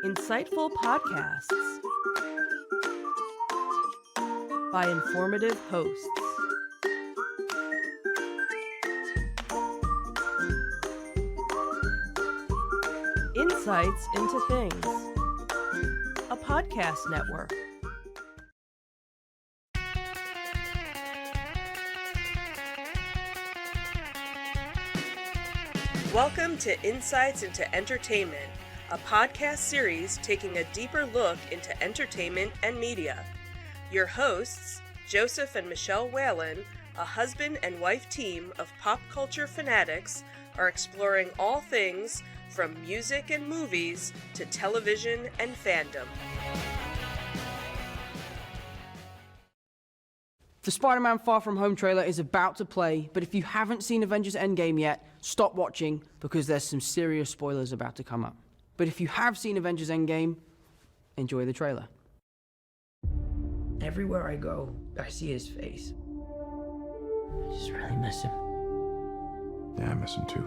Insightful podcasts by informative hosts. Insights into Things, a podcast network. Welcome to Insights into Entertainment, a podcast series taking a deeper look into entertainment and media. Your hosts, Joseph and Michelle Whalen, a husband and wife team of pop culture fanatics, are exploring all things from music and movies to television and fandom. The Spider-Man Far From Home trailer is about to play, but if you haven't seen Avengers Endgame yet, stop watching because there's some serious spoilers about to come up. But if you have seen Avengers Endgame, enjoy the trailer. Everywhere I go, I see his face. I just really miss him. Yeah, I miss him too.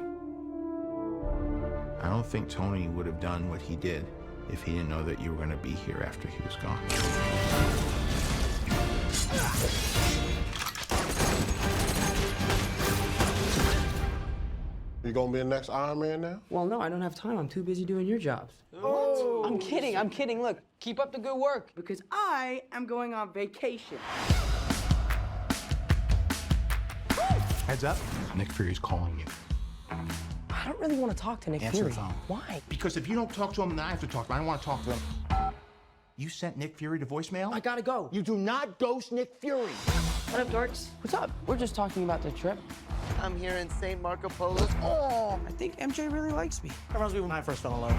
I don't think Tony would have done what he did if he didn't know that you were going to be here after he was gone. You gonna be the next Iron Man now? Well, no, I don't have time. I'm too busy doing your jobs. Oh. I'm kidding. Look, keep up the good work because I am going on vacation. Heads up, Nick Fury's calling you. I don't really want to talk to Nick Answer Fury. the phone. Why? Because if you don't talk to him, then I have to talk to him. I don't want to talk to him. You sent Nick Fury to voicemail? I gotta go. You do not ghost Nick Fury. What up, dorks? What's up? We're just talking about the trip. I'm here in St. Marco Polo. Oh, I think MJ really likes me. that reminds me when I first fell in love.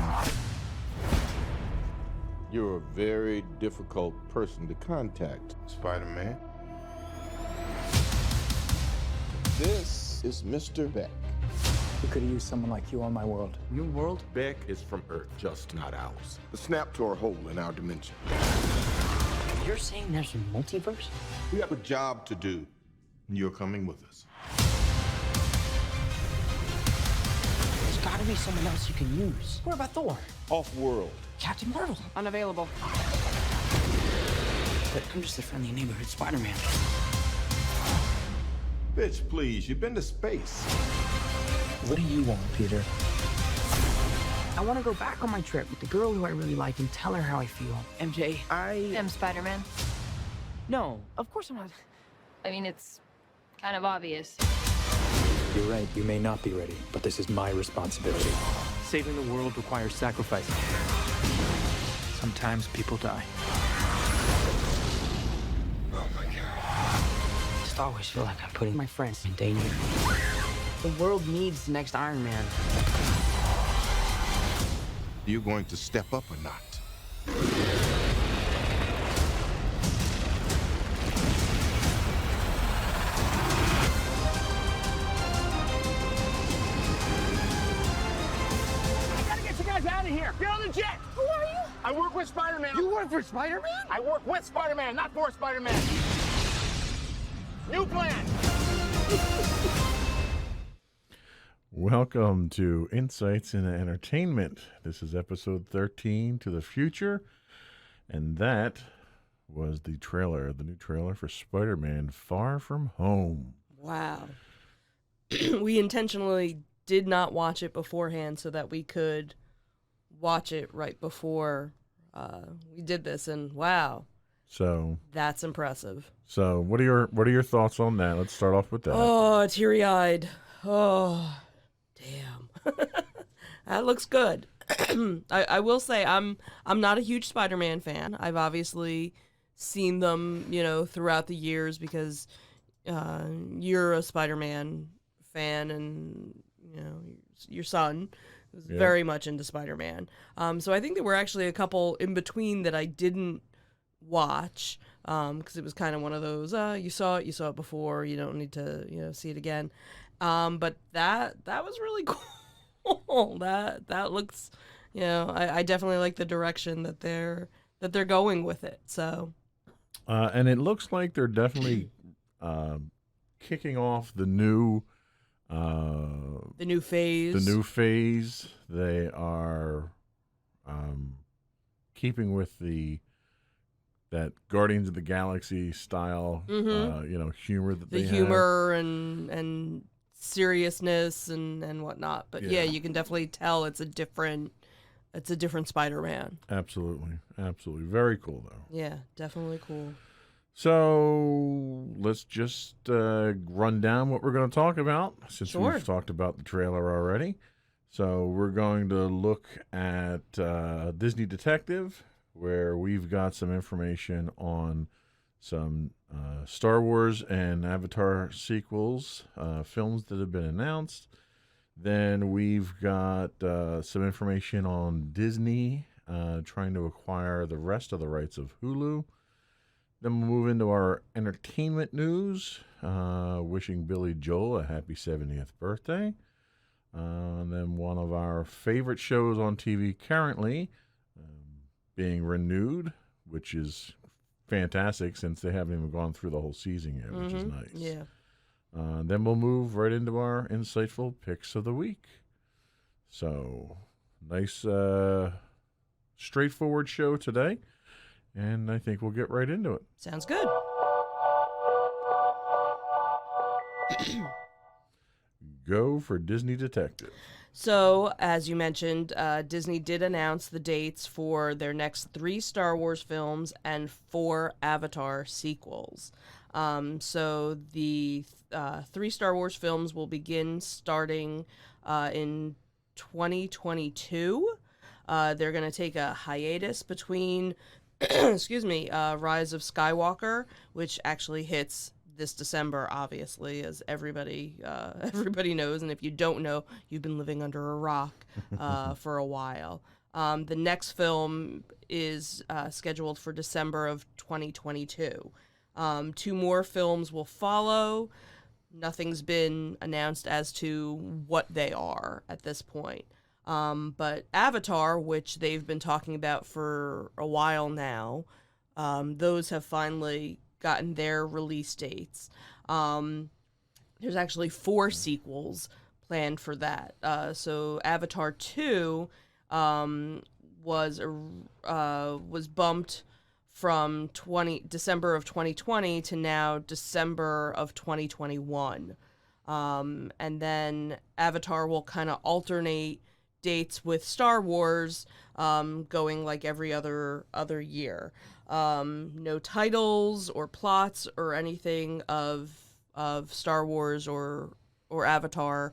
You're a very difficult person to contact, Spider-Man. This is Mr. Beck. We could have used someone like you on my world. Your world? Beck is from Earth, just not ours. The snap to our hole in our dimension. You're saying there's a multiverse? We have a job to do, and you're coming with us. There's gotta be someone else you can use. What about Thor? Off-world. Captain Marvel? Unavailable. But I'm just a friendly neighborhood Spider-Man. Bitch, please, you've been to space. What do you want, Peter? I want to go back on my trip with the girl who I really like and tell her how I feel. MJ, I'm Spider-Man. No, of course I'm not. I mean, it's kind of obvious. You're right, you may not be ready, but this is my responsibility. Saving the world requires sacrifice. Sometimes people die. Oh my God. I just always feel like I'm putting my friends in danger. The world needs the next Iron Man. You going to step up or not? Out of here. Get on the jet. Who are you? I work with Spider-Man. You work for Spider-Man? I work with Spider-Man, not for Spider-Man. New plan. Welcome to Insights into Entertainment. This is episode 13, To the Future, and that was the new trailer for Spider-Man Far From Home. Wow. We intentionally did not watch it beforehand so that we could watch it right before we did this, and wow, So that's impressive. So what are your thoughts on that? Let's start off with that. Oh, teary-eyed. Oh, damn. That looks good. I will say I'm not a huge Spider-Man fan. I've obviously seen them, throughout the years because you're a Spider-Man fan, and your son was very much into Spider-Man. So I think there were actually a couple in between that I didn't watch because it was kind of one of those you saw it before, you don't need to see it again. But that was really cool. That looks, I definitely like the direction that they're going with it. So and it looks like they're definitely kicking off the new phase. The new phase. They are keeping with that Guardians of the Galaxy style, humor that the they humor and seriousness and whatnot. But yeah, you can definitely tell it's a different Spider-Man. Absolutely. Very cool, though. Yeah, definitely cool. So let's just run down what we're going to talk about, since we've talked about the trailer already. So we're going to look at Disney Detective, where we've got some information on some Star Wars and Avatar sequels, films that have been announced. Then we've got some information on Disney trying to acquire the rest of the rights of Hulu. Then we'll move into our entertainment news, wishing Billy Joel a happy 70th birthday. And then one of our favorite shows on TV currently being renewed, which is fantastic since they haven't even gone through the whole season yet, which is nice. Yeah. Then we'll move right into our insightful picks of the week. So, nice, straightforward show today. And I think we'll get right into it. Sounds good. Go for Disney Detective. So, as you mentioned, Disney did announce the dates for their next 3 Star Wars films and 4 Avatar sequels. So the 3 Star Wars films will begin starting in 2022. They're going to take a hiatus between Rise of Skywalker, which actually hits this December, obviously, as everybody knows. And if you don't know, you've been living under a rock for a while. The next film is scheduled for December of 2022. 2 more films will follow. Nothing's been announced as to what they are at this point. But Avatar, which they've been talking about for a while now, those have finally gotten their release dates. There's actually 4 sequels planned for that. So Avatar 2 was bumped from December of 2020 to now December of 2021. And then Avatar will kind of alternate dates with Star Wars, going like every other year. No titles or plots or anything of Star Wars or Avatar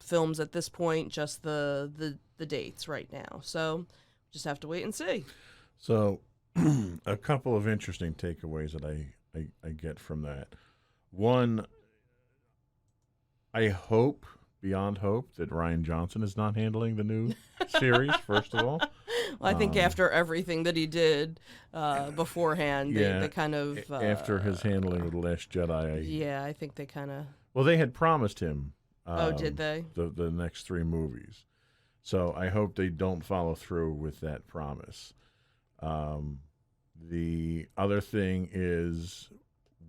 films at this point, just the dates right now. So just have to wait and see. So a couple of interesting takeaways that I get from that. One, I hope, beyond hope, that Rian Johnson is not handling the new series, first of all. Well, I think after everything that he did beforehand, they kind of... after his handling of The Last Jedi. Yeah, I think they kind of... Well, they had promised him... did they? The next 3 movies. So I hope they don't follow through with that promise. The other thing is,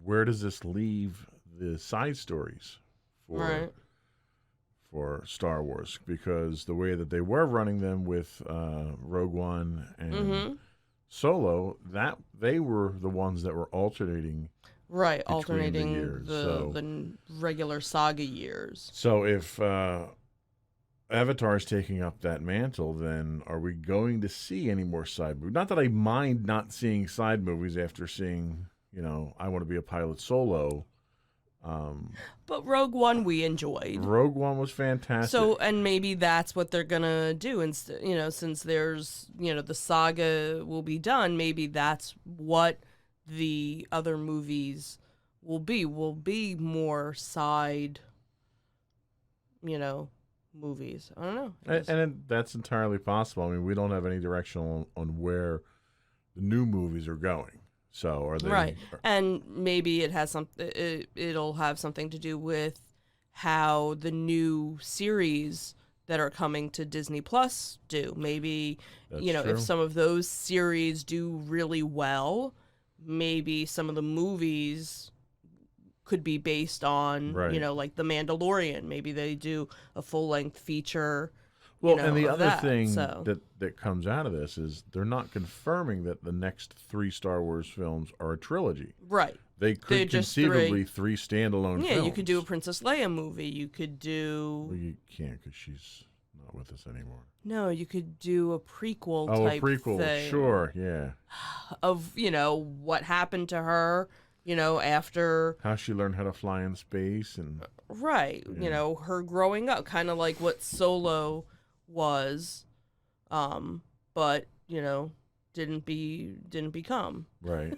where does this leave the side stories for Star Wars? Because the way that they were running them with Rogue One and Solo, that they were the ones that were alternating. Right, alternating the years. the regular saga years. So if Avatar is taking up that mantle, then are we going to see any more side movies? Not that I mind not seeing side movies after seeing, I Want to Be a Pilot Solo. But Rogue One we enjoyed. Rogue One was fantastic. So, and maybe that's what they're gonna do instead. Since there's, the saga will be done, maybe that's what the other movies will be. Will be more side, movies. I don't know. And that's entirely possible. I mean, we don't have any direction on where the new movies are going. So are they right? And maybe it has it'll have something to do with how the new series that are coming to Disney Plus do. Maybe That's if true. some of those series do really well, maybe some of the movies could be based on Right. like The Mandalorian. Maybe they do a full-length feature Well, you know, and the of other that, thing so. that comes out of this is they're not confirming that the next 3 Star Wars films are a trilogy. Right. They They're could just conceivably 3 standalone Yeah, films. you could do a Princess Leia movie. You could do... Well, you can't because she's not with us anymore. No, you could do a prequel Oh, a type prequel. thing. Sure, yeah. Of, you know, what happened to her, you know, after... How she learned how to fly in space and... Right. Yeah. You know, her growing up, kind of like what Solo was, but, you know, didn't become. Right.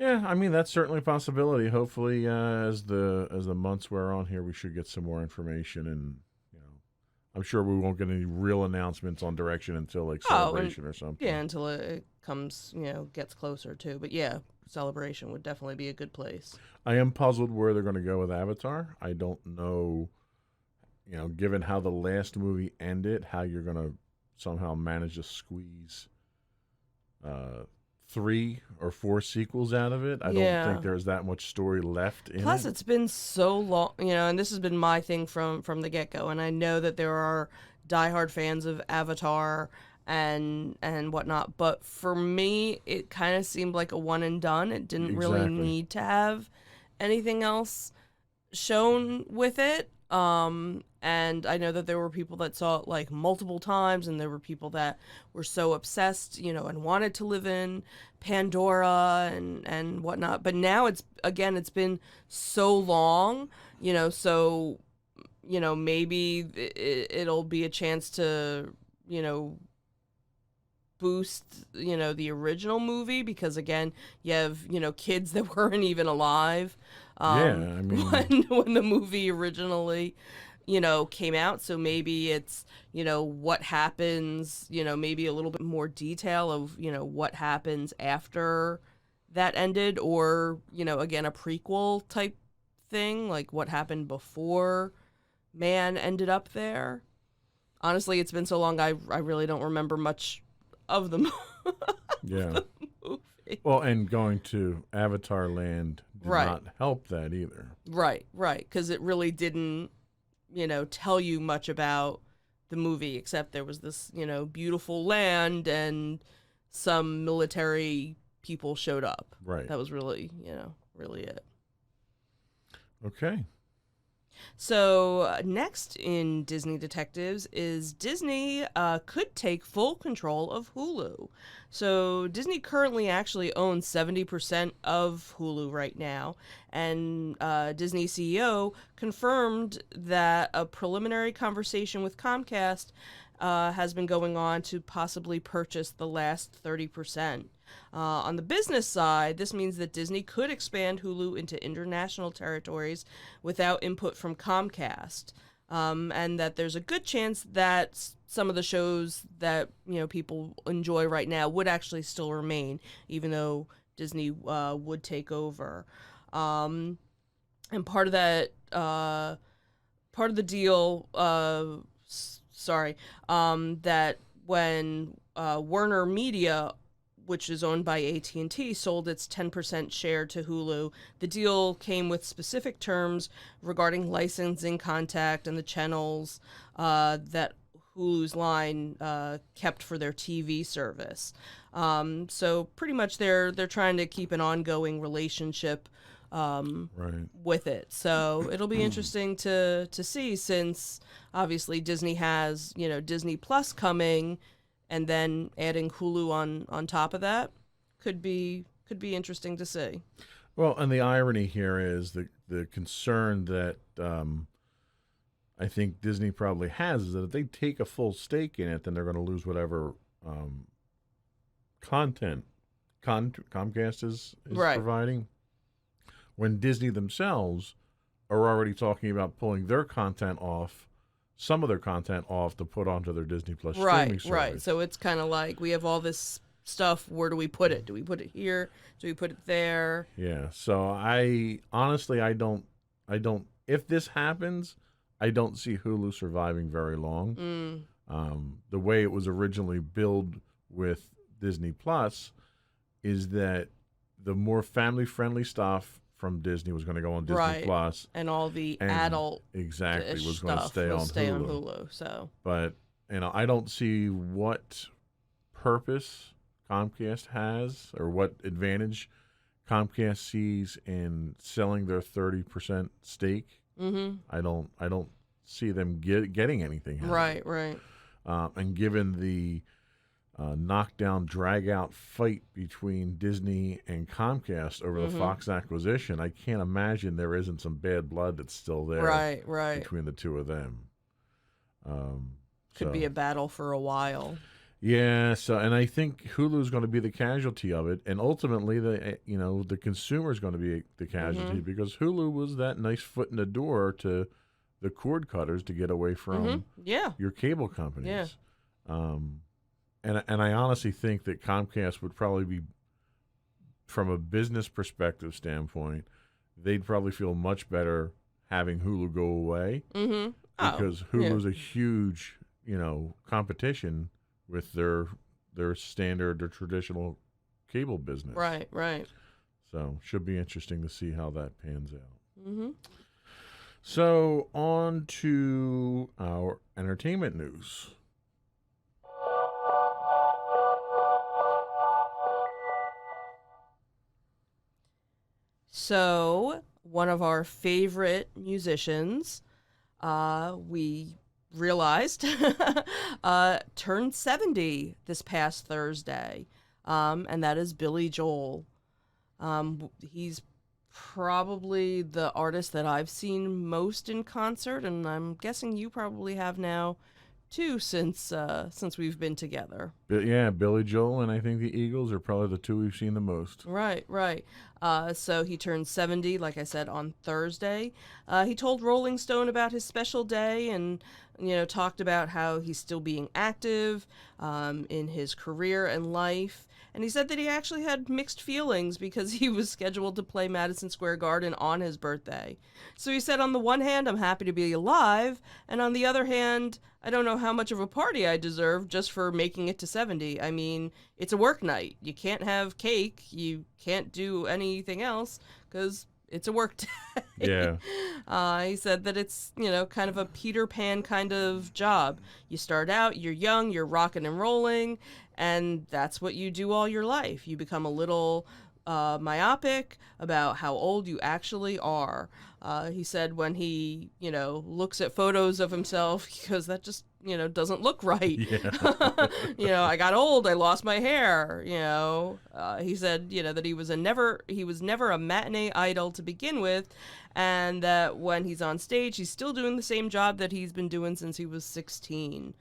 Yeah, I mean that's certainly a possibility. Hopefully, as the months wear on here, we should get some more information, and you know, I'm sure we won't get any real announcements on direction until like Celebration or something. Yeah, until it comes, you know, gets closer to. But yeah, Celebration would definitely be a good place. I am puzzled where they're going to go with Avatar. I don't know, you know, given how the last movie ended, how you're going to somehow manage to squeeze 3 or 4 sequels out of it. I don't think there's that much story left in it. Plus, it's been so long, you know, and this has been my thing from the get-go, and I know that there are diehard fans of Avatar and whatnot, but for me, it kind of seemed like a one and done. It didn't really need to have anything else shown with it. And I know that there were people that saw it like multiple times, and there were people that were so obsessed, you know, and wanted to live in Pandora and whatnot. But now it's been so long, you know, so, you know, maybe it'll be a chance to, you know, boost, you know, the original movie, because again, you have, you know, kids that weren't even alive I mean, when the movie originally, you know, came out. So maybe it's, you know, what happens, you know, maybe a little bit more detail of, you know, what happens after that ended, or, you know, again, a prequel type thing, like what happened before man ended up there. Honestly, it's been so long, I really don't remember much of the yeah. movie. Well, and going to Avatar Land did not help that either. Right, because it really didn't, you know, tell you much about the movie, except there was this, you know, beautiful land and some military people showed up. Right. That was really, you know, really it. Okay. So next in Disney Detectives is Disney could take full control of Hulu. So Disney currently actually owns 70% of Hulu right now, and Disney CEO confirmed that a preliminary conversation with Comcast has been going on to possibly purchase the last 30%. On the business side, this means that Disney could expand Hulu into international territories without input from Comcast, and that there's a good chance that some of the shows that, you know, people enjoy right now would actually still remain, even though Disney would take over. And part of that, part of the deal, that when Warner Media, which is owned by AT&T, sold its 10% share to Hulu, the deal came with specific terms regarding licensing contact and the channels that Hulu's line kept for their TV service. So pretty much they're trying to keep an ongoing relationship with it. So it'll be interesting to see, since obviously Disney has, you know, Disney Plus coming, and then adding Hulu on top of that could be interesting to see. Well, and the irony here is the concern that I think Disney probably has is that if they take a full stake in it, then they're going to lose whatever content Comcast is providing. When Disney themselves are already talking about pulling their content off, some of their content off, to put onto their Disney Plus streaming service. Right. So it's kind of like, we have all this stuff. Where do we put it? Do we put it here? Do we put it there? Yeah. So I honestly, I don't. If this happens, I don't see Hulu surviving very long. The way it was originally billed with Disney Plus is that the more family-friendly stuff from Disney was going to go on Disney Right. Plus. And all the And adult exactly was going to stuff stay will on stay on Hulu. Hulu. So But I don't see what purpose Comcast has or what advantage Comcast sees in selling their 30% stake. I don't see them getting anything out of it. right. And given the knockdown, drag-out fight between Disney and Comcast over the Fox acquisition, I can't imagine there isn't some bad blood that's still there Right. between the two of them. Could be a battle for a while. Yeah, and I think Hulu's going to be the casualty of it, and ultimately the consumer is going to be the casualty because Hulu was that nice foot in the door to the cord cutters to get away from your cable companies. Yeah. And I honestly think that Comcast would probably be, from a business perspective standpoint, they'd probably feel much better having Hulu go away because Hulu's a huge, competition with their standard or traditional cable business. Right. So should be interesting to see how that pans out. So on to our entertainment news. So, one of our favorite musicians, we realized, turned 70 this past Thursday, and that is Billy Joel. He's probably the artist that I've seen most in concert, and I'm guessing you probably have now too, since we've been together. Yeah, Billy Joel and I think the Eagles are probably the two we've seen the most. Right. So he turned 70, like I said, on Thursday. He told Rolling Stone about his special day and, talked about how he's still being active in his career and life. And he said that he actually had mixed feelings because he was scheduled to play Madison Square Garden on his birthday. So he said, on the one hand, I'm happy to be alive, and on the other hand, I don't know how much of a party I deserve just for making it to 70. I mean, it's a work night. You can't have cake. You can't do anything else because it's a work day. Yeah. He said that it's, kind of a Peter Pan kind of job. You start out, you're young, you're rocking and rolling, and that's what you do all your life. You become a little myopic about how old you actually are. He said when he, looks at photos of himself, because that just, doesn't look right. Yeah. I got old, I lost my hair, he said, that he was never a matinee idol to begin with, and that when he's on stage, he's still doing the same job that he's been doing since he was 16.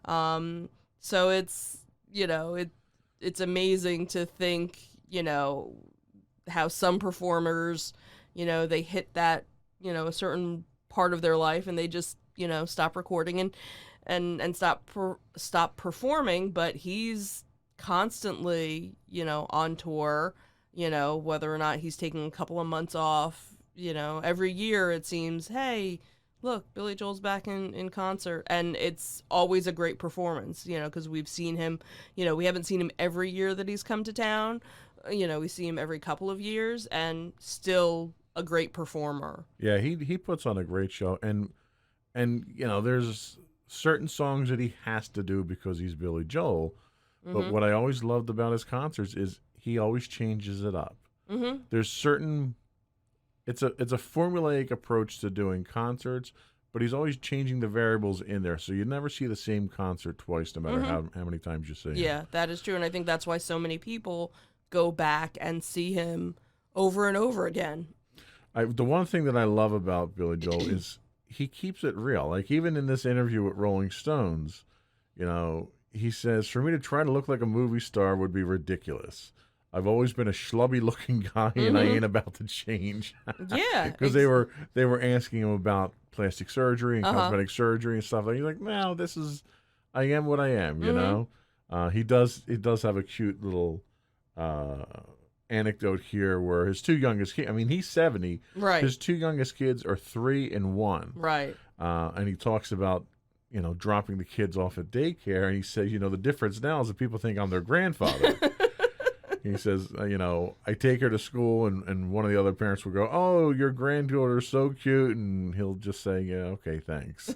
So it's, it's amazing to think, how some performers, they hit that, a certain part of their life and they just, stop recording and stop performing, but he's constantly, on tour, whether or not he's taking a couple of months off, every year it seems, hey, look, Billy Joel's back in concert, and it's always a great performance, because we've seen him, we haven't seen him every year that he's come to town, we see him every couple of years, and still a great performer. Yeah, he puts on a great show, and there's certain songs that he has to do because he's Billy Joel, but what I always loved about his concerts is he always changes it up. There's certain... It's a formulaic approach to doing concerts, but he's always changing the variables in there, so you never see the same concert twice, no matter how many times you see him. Yeah, that is true, and I think that's why so many people go back and see him over and over again. The one thing that I love about Billy Joel is he keeps it real. Like, even in this interview with Rolling Stones, he says, for me to try to look like a movie star would be ridiculous. I've always been a schlubby-looking guy, and I ain't about to change. Yeah, because they were asking him about plastic surgery and cosmetic surgery and stuff. Like, he's like, no, I am what I am. He does have a cute little anecdote here where his two youngest kids. I mean, he's 70. Right. His two youngest kids are 3 and 1. Right. And he talks about dropping the kids off at daycare, and he says, the difference now is that people think I'm their grandfather. He says, I take her to school, and one of the other parents will go, "Oh, your granddaughter's so cute," and he'll just say, "Yeah, okay, thanks."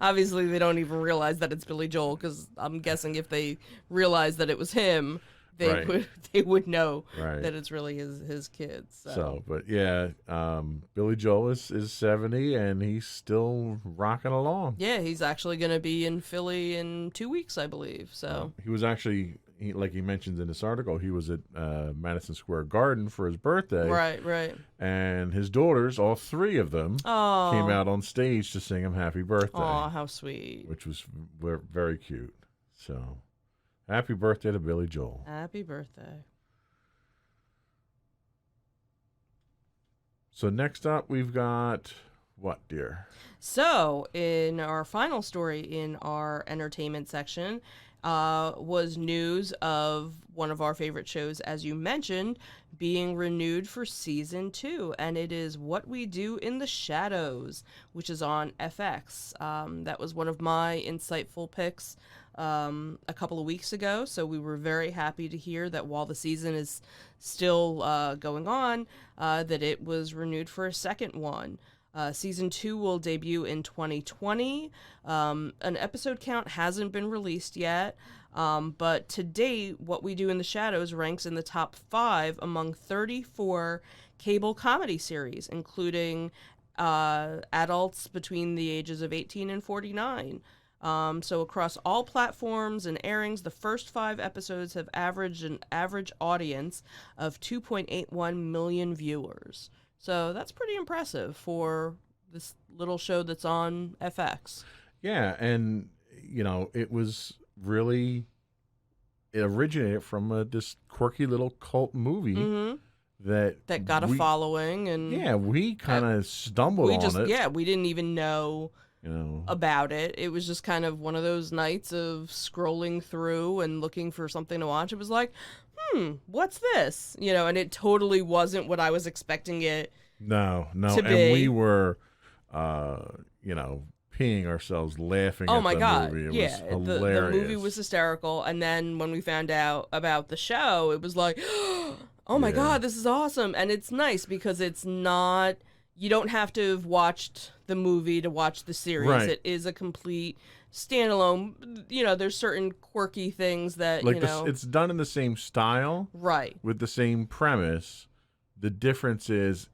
Obviously, they don't even realize that it's Billy Joel, because I'm guessing if they realized that it was him, they would know that it's really his kids. But yeah, Billy Joel is 70, and he's still rocking along. Yeah, he's actually going to be in Philly in 2 weeks, I believe. So he was actually, like he mentions in this article, he was at Madison Square Garden for his birthday. Right. And his daughters, all three of them, came out on stage to sing him happy birthday. Oh, how sweet. Which was very cute. So, happy birthday to Billy Joel. Happy birthday. So next up, we've got what, dear? So, in our final story in our entertainment section, was news of one of our favorite shows, as you mentioned, being renewed for season 2, and it is What We Do in the Shadows, which is on FX. That was one of my insightful picks a couple of weeks ago, so we were very happy to hear that while the season is still going on, that it was renewed for a second one. Season 2 will debut in 2020. An episode count hasn't been released yet, but to date, What We Do in the Shadows ranks in the top 5 among 34 cable comedy series, including adults between the ages of 18 and 49. So across all platforms and airings, the first 5 episodes have averaged an average audience of 2.81 million viewers. So that's pretty impressive for this little show that's on FX. Yeah, and, it originated from this quirky little cult movie that got a following. And yeah, we kind of stumbled on it. Yeah, we didn't even know about it. It was just kind of one of those nights of scrolling through and looking for something to watch. It was like, what's this? And it totally wasn't what I was expecting it No. to And be. we were, peeing ourselves laughing Oh at my the God. movie. It Yeah, was the hilarious. movie was hysterical. And then when we found out about the show, it was like, oh my God, this is awesome. And it's nice because it's not, you don't have to have watched the movie to watch the series. Right. It is a complete standalone. There's certain quirky things that, it's done in the same style. Right. With the same premise. The difference is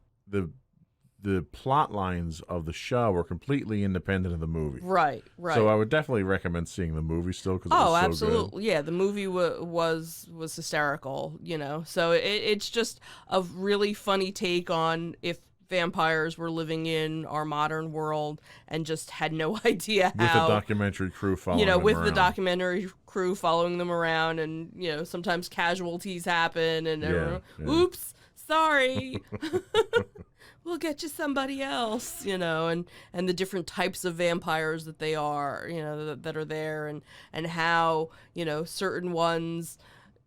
the plot lines of the show are completely independent of the movie. Right. So I would definitely recommend seeing the movie still because it was so absolutely. Yeah, the movie was hysterical, So it's just a really funny take on if vampires were living in our modern world and just had no idea how. With the documentary crew following them with around. the documentary crew following them around, and sometimes casualties happen, and everyone, oops, sorry. We'll get you somebody else, and the different types of vampires that they are, that are there, and how, certain ones,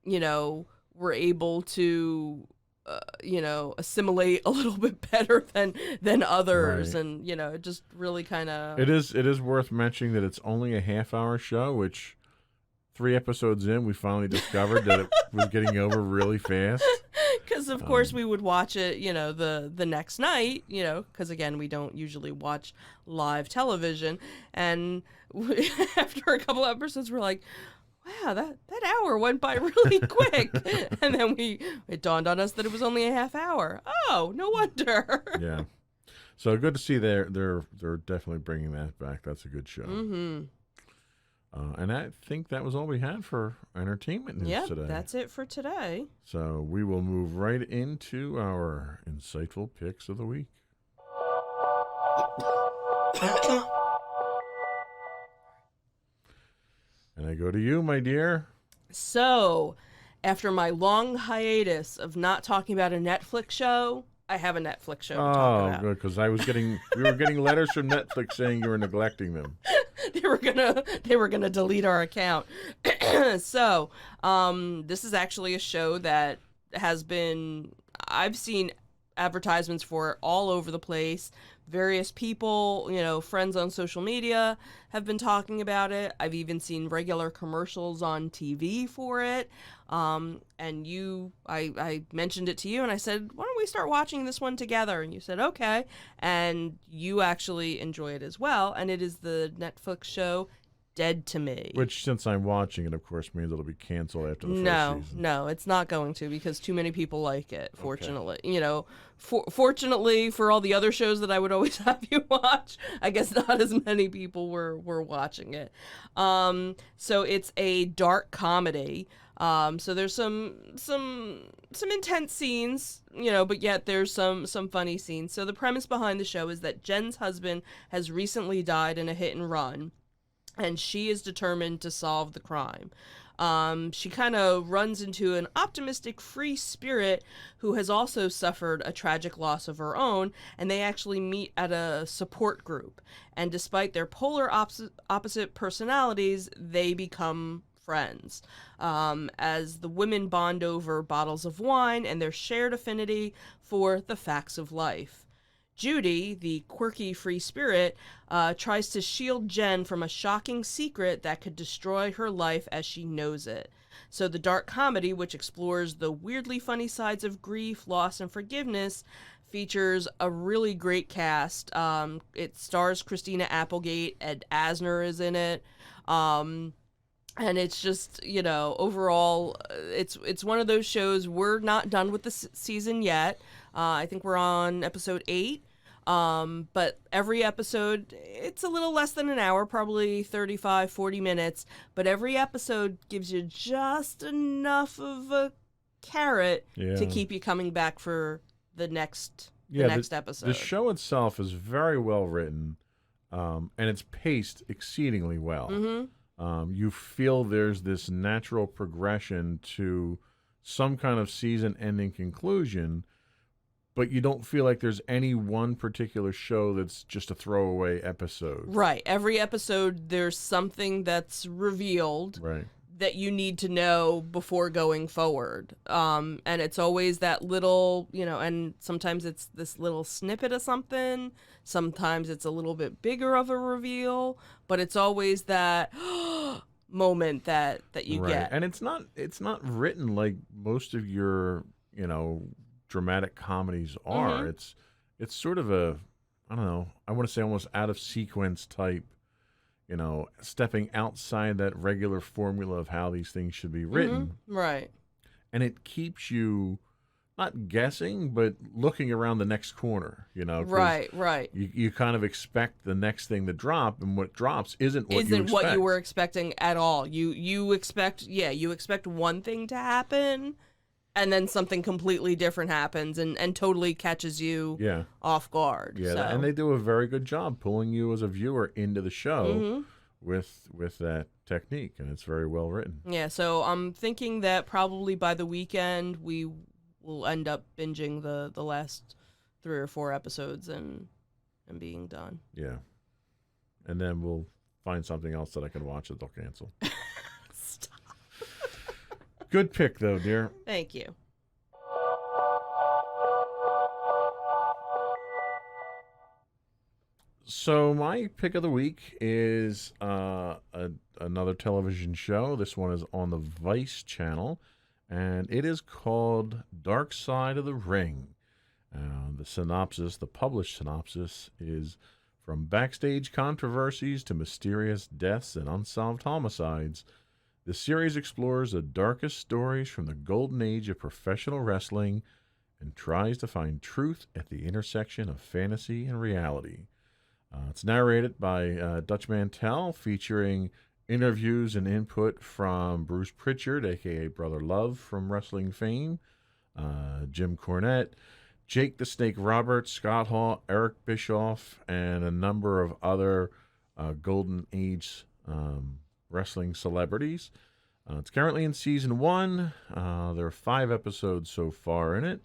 were able to, assimilate a little bit better than others. Right. And, it just really kind of... It is worth mentioning that it's only a half-hour show, which 3 episodes in, we finally discovered that it was getting over really fast. Because, of course, we would watch it, the next night, because, again, we don't usually watch live television. And after a couple episodes, we're like, wow, that hour went by really quick. And then it dawned on us that it was only a half hour. Oh, no wonder. Yeah. So good to see they're definitely bringing that back. That's a good show. Mm-hmm. And I think that was all we had for entertainment news today. Yeah, that's it for today. So we will move right into our insightful picks of the week. And I go to you, my dear. So, after my long hiatus of not talking about a Netflix show, I have a Netflix show to talk about. Oh, good, because we were getting letters from Netflix saying you were neglecting them. They were gonna delete our account. So, this is actually a show that I've seen advertisements for it all over the place. various people, friends on social media have been talking about it. I've even seen regular commercials on TV for it. And I mentioned it to you and I said, why don't we start watching this one together? And you said, okay. And you actually enjoy it as well. And it is the Netflix show Dead to Me. Which, since I'm watching it, of course, means it'll be canceled after the first season. No, it's not going to, because too many people like it, fortunately. Okay. Fortunately for all the other shows that I would always have you watch, I guess not as many people were watching it. So it's a dark comedy. So there's some intense scenes, but yet there's some funny scenes. So the premise behind the show is that Jen's husband has recently died in a hit and run, and she is determined to solve the crime. She kind of runs into an optimistic free spirit who has also suffered a tragic loss of her own, and they actually meet at a support group. And despite their polar opposite personalities, they become friends, as the women bond over bottles of wine and their shared affinity for the facts of life. Judy, the quirky free spirit, tries to shield Jen from a shocking secret that could destroy her life as she knows it. So the dark comedy, which explores the weirdly funny sides of grief, loss, and forgiveness, features a really great cast. It stars Christina Applegate. Ed Asner is in it. And it's just, overall, it's one of those shows. We're not done with the season yet. I think we're on episode 8. But every episode, it's a little less than an hour, probably 35, 40 minutes. But every episode gives you just enough of a carrot to keep you coming back for the next episode. The show itself is very well written, and it's paced exceedingly well. Mm-hmm. You feel there's this natural progression to some kind of season-ending conclusion, but you don't feel like there's any one particular show that's just a throwaway episode. Right. Every episode, there's something that's revealed that you need to know before going forward. And it's always that little, and sometimes it's this little snippet of something. Sometimes it's a little bit bigger of a reveal, but it's always that moment that you get. And it's not written like most of your, dramatic comedies are. Mm-hmm. It's sort of a, I don't know, I want to say almost out of sequence type, stepping outside that regular formula of how these things should be written. Mm-hmm. Right. And it keeps you not guessing, but looking around the next corner, Right. You kind of expect the next thing to drop, and what drops isn't what you were expecting at all. You expect one thing to happen, and then something completely different happens and totally catches you off guard. Yeah, so. And they do a very good job pulling you as a viewer into the show with that technique, and it's very well written. Yeah, so I'm thinking that probably by the weekend we will end up binging the last 3 or 4 episodes and being done. Yeah. And then we'll find something else that I can watch that they'll cancel. Stop. Good pick, though, dear. Thank you. So my pick of the week is another television show. This one is on the Vice channel, and it is called Dark Side of the Ring. The published synopsis is: from backstage controversies to mysterious deaths and unsolved homicides, the series explores the darkest stories from the golden age of professional wrestling and tries to find truth at the intersection of fantasy and reality. It's narrated by Dutch Mantel, featuring interviews and input from Bruce Pritchard, a.k.a. Brother Love from wrestling fame, Jim Cornette, Jake the Snake Roberts, Scott Hall, Eric Bischoff, and a number of other Golden Age wrestling celebrities. It's currently in season 1. There are 5 episodes so far in it.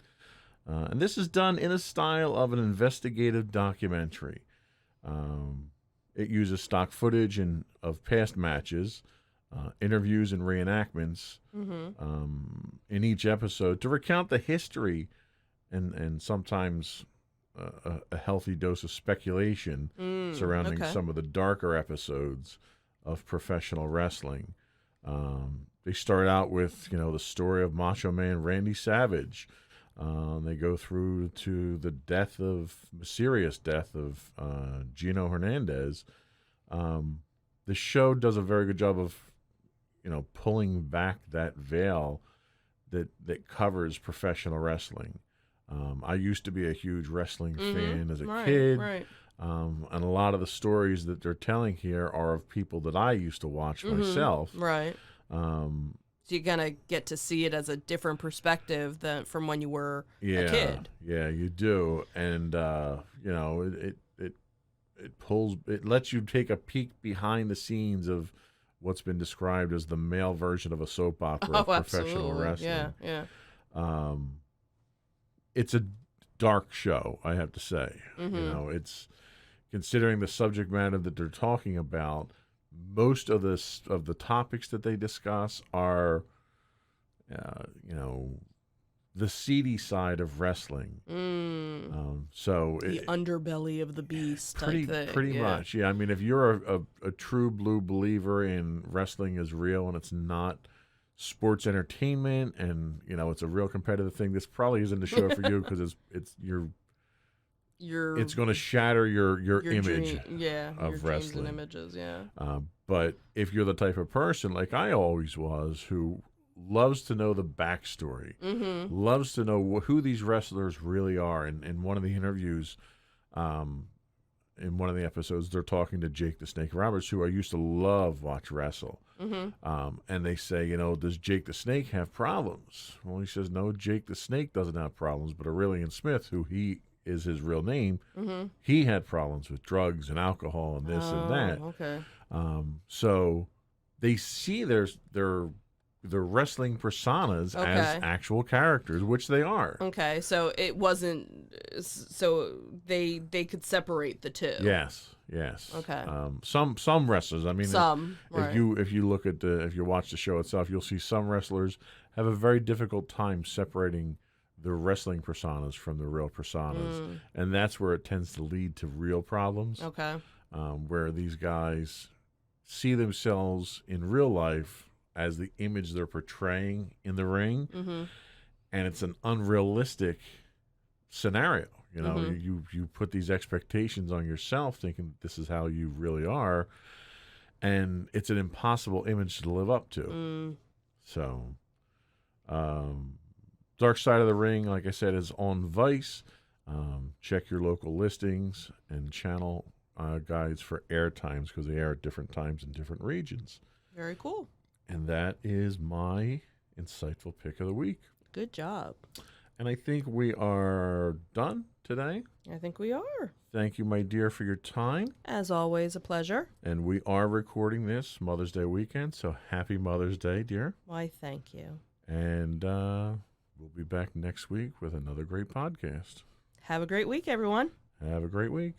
And this is done in a style of an investigative documentary. It uses stock footage of past matches, interviews and reenactments in each episode to recount the history and sometimes a healthy dose of speculation surrounding some of the darker episodes of professional wrestling. They start out with, the story of Macho Man Randy Savage. They go through to the mysterious death of Gino Hernandez. The show does a very good job of, pulling back that veil that covers professional wrestling. I used to be a huge wrestling fan as a kid. Right. And a lot of the stories that they're telling here are of people that I used to watch myself. Right. So you're gonna get to see it as a different perspective than from when you were a kid. Yeah, you do, and it lets you take a peek behind the scenes of what's been described as the male version of a soap opera of professional wrestling. Yeah. It's a dark show, I have to say. It's considering the subject matter that they're talking about. Most of the topics that they discuss are, the seedy side of wrestling. So the underbelly of the beast type thing. Pretty much, yeah. I mean, if you're a true blue believer in wrestling is real and it's not sports entertainment and it's a real competitive thing, this probably isn't the show for you because it's going to shatter your image of wrestling. And images, but if you're the type of person like I always was, who loves to know the backstory, loves to know who these wrestlers really are, and in one of the interviews, in one of the episodes, they're talking to Jake the Snake Roberts, who I used to watch wrestle. And they say, does Jake the Snake have problems? Well, he says, no, Jake the Snake doesn't have problems, but Aurelian Smith, who he is his real name, he had problems with drugs and alcohol and this and that. Okay. So they see their wrestling personas as actual characters, which they are. Okay, so it wasn't. So they could separate the two. Yes. Okay. Some wrestlers. I mean, right. if you look at if you watch the show itself, you'll see some wrestlers have a very difficult time separating the wrestling personas from the real personas, and that's where it tends to lead to real problems. Okay. Where these guys see themselves in real life as the image they're portraying in the ring, and it's an unrealistic scenario. You put these expectations on yourself, thinking this is how you really are, and it's an impossible image to live up to. So, Dark Side of the Ring, like I said, is on Vice. Check your local listings and channel guides for air times, because they air at different times in different regions. Very cool. And that is my insightful pick of the week. Good job. And I think we are done today. I think we are. Thank you, my dear, for your time. As always, a pleasure. And we are recording this Mother's Day weekend, so happy Mother's Day, dear. Why, thank you. And we'll be back next week with another great podcast. Have a great week, everyone. Have a great week.